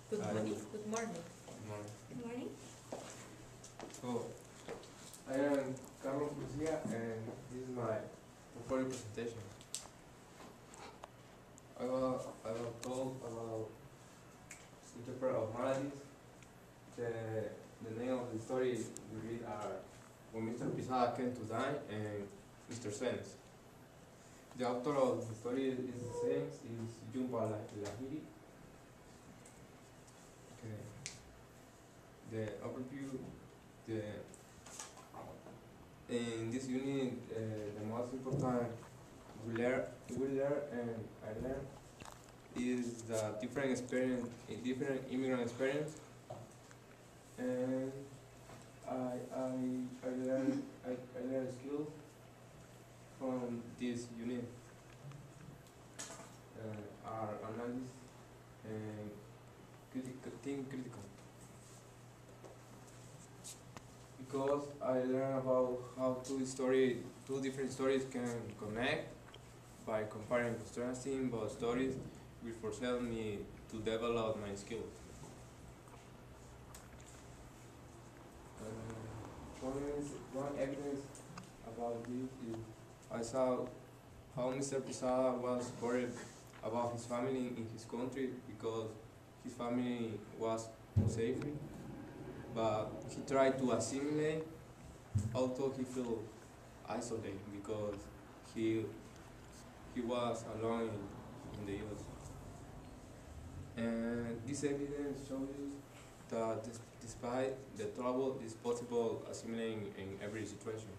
Good morning. Good morning. Good morning. So, I am Carlos Garcia, and this is my portfolio presentation. I will talk about interpret of maladies. The name of the story we read are When Mr. Pisada Came to Die and Mr. Sens. The author of the story is the same, is Jumbo Lahiri. Okay. The overview, in this unit, the most important we learn and I learn is the different immigrant experience, and I learn skills from this unit. Are analysis and critical. Because I learned about how two different stories can connect by comparing contrasting both stories, which forced me to develop my skills. One evidence about this is I saw how Mr. Pisada was worried about his family in his country because his family was safe, but he tried to assimilate, although he felt isolated because he was alone in the US. And this evidence shows that despite the trouble, it's possible assimilating in every situation.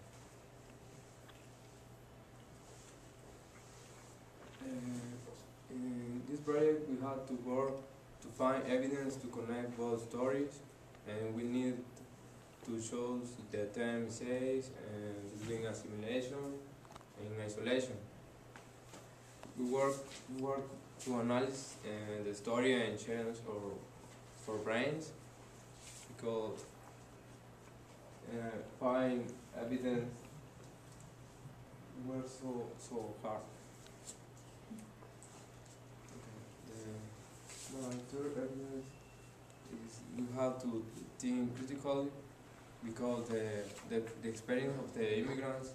In this project, we had to work to find evidence to connect both stories, and we need to show the term says and between assimilation and isolation. We work to analyze the story and change for brains because find evidence were so hard. Okay. The third evidence is you have to think critically because the experience of the immigrants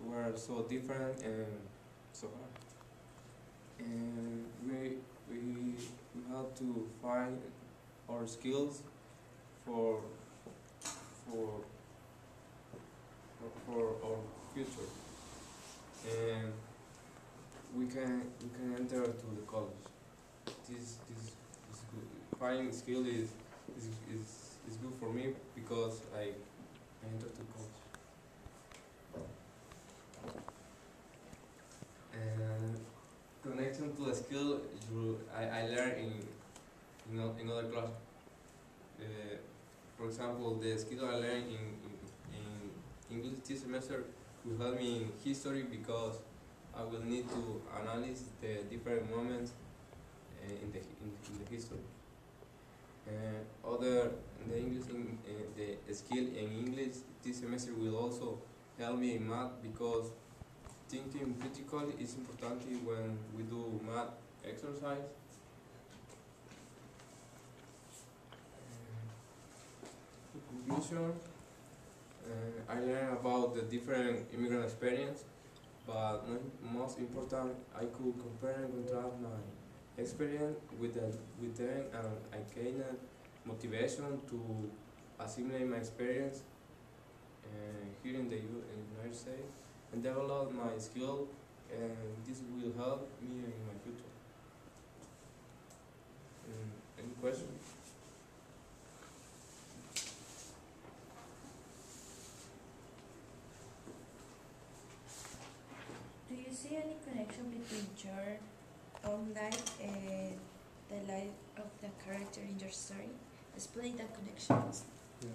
were so different and so hard. And we have to find our skills for our future, and we can enter to the college. This is good. Finding skill is good for me because I entered to college. And connection to the skill I learned in other class. For example, the skill I learned in English this semester will help me in history because I will need to analyze the different moments in the history. The skill in English this semester will also help me in math because thinking critically is important when we do math exercise. In conclusion, I learned about the different immigrant experience, but most important, I could compare and contrast my experience with them, and I gained motivation to assimilate my experience here in the United States and develop my skill, and this will help me in my future. Any questions? Do you see any connection between your own life and the life of the character in your story? Explain that connection. Yeah.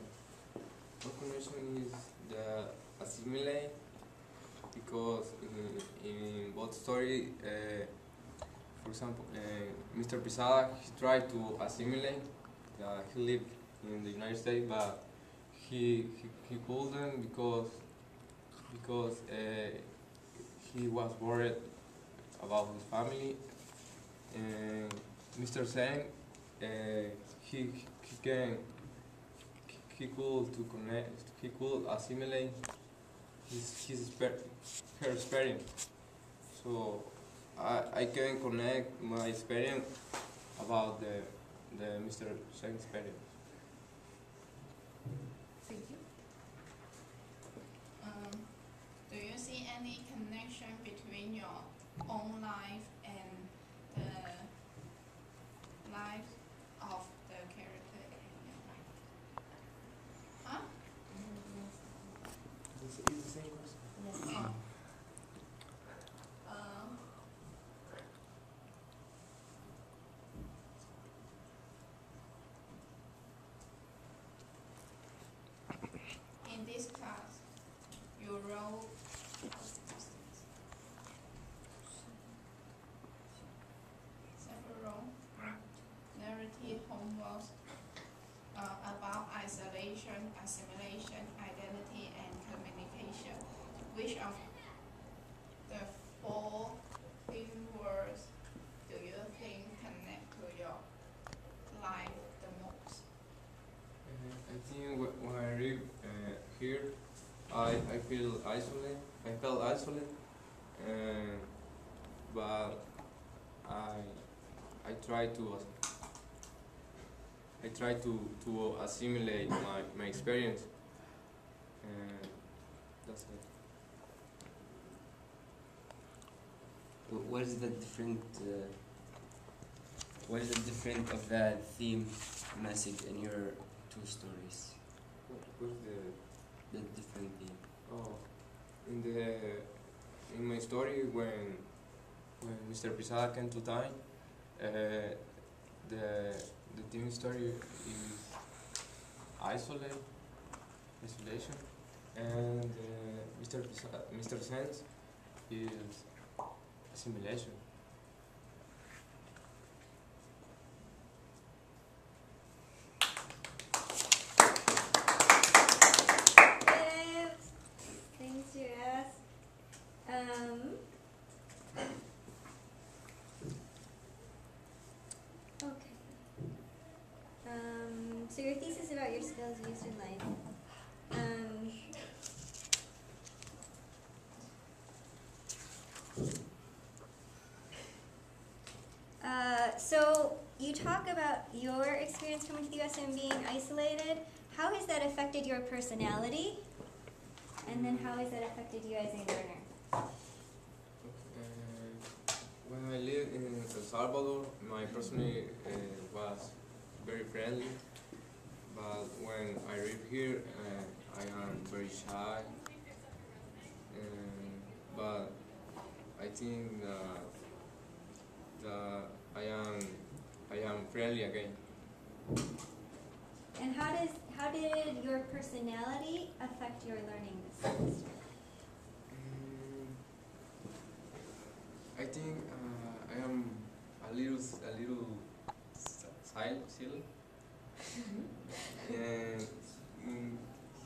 One connection is the assimilate because in both story, for example, Mr. Pisada, he tried to assimilate. He lived in the United States, but he couldn't because he was worried about his family. And Mr. Sen, he can he could to connect, he could assimilate her experience. So I can connect my experience about the Mr. Cheng experience. Thank you. Do you see any connection between your own life and the life of the character in your life? Huh? It's the same question. Yes. Oh. In this class, you wrote several narrative homeworks about isolation, assimilation, identity, and communication. Which of the four theme words do you think connect to your life the most? I think when I read here, I feel isolated. I felt isolated, but I try to assimilate my experience, and that's it. What is the different? What is the different of the theme message in your two stories? What's The different theme. in my story when Mr. Pisada came to town, the team story is isolation, and Mr. Sense is assimilation. Things to ask. Okay. So your thesis is about your skills used in life. So you talk about your experience coming to the U.S. and being isolated. How has that affected your personality? And then how has that affected you as a learner? When I lived in El Salvador, my personality was very friendly, but when I live here, I am very shy. But I think that I am friendly again. And how did your personality affect your learning this semester? I think I am a little silly, and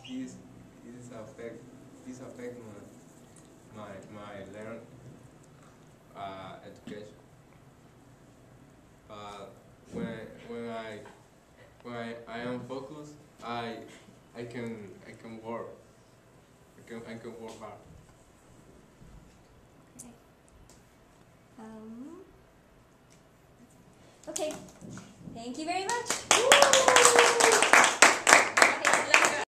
this affect my learn education. But when I am focused, I can work. I can work hard. Okay. Okay. Thank you very much.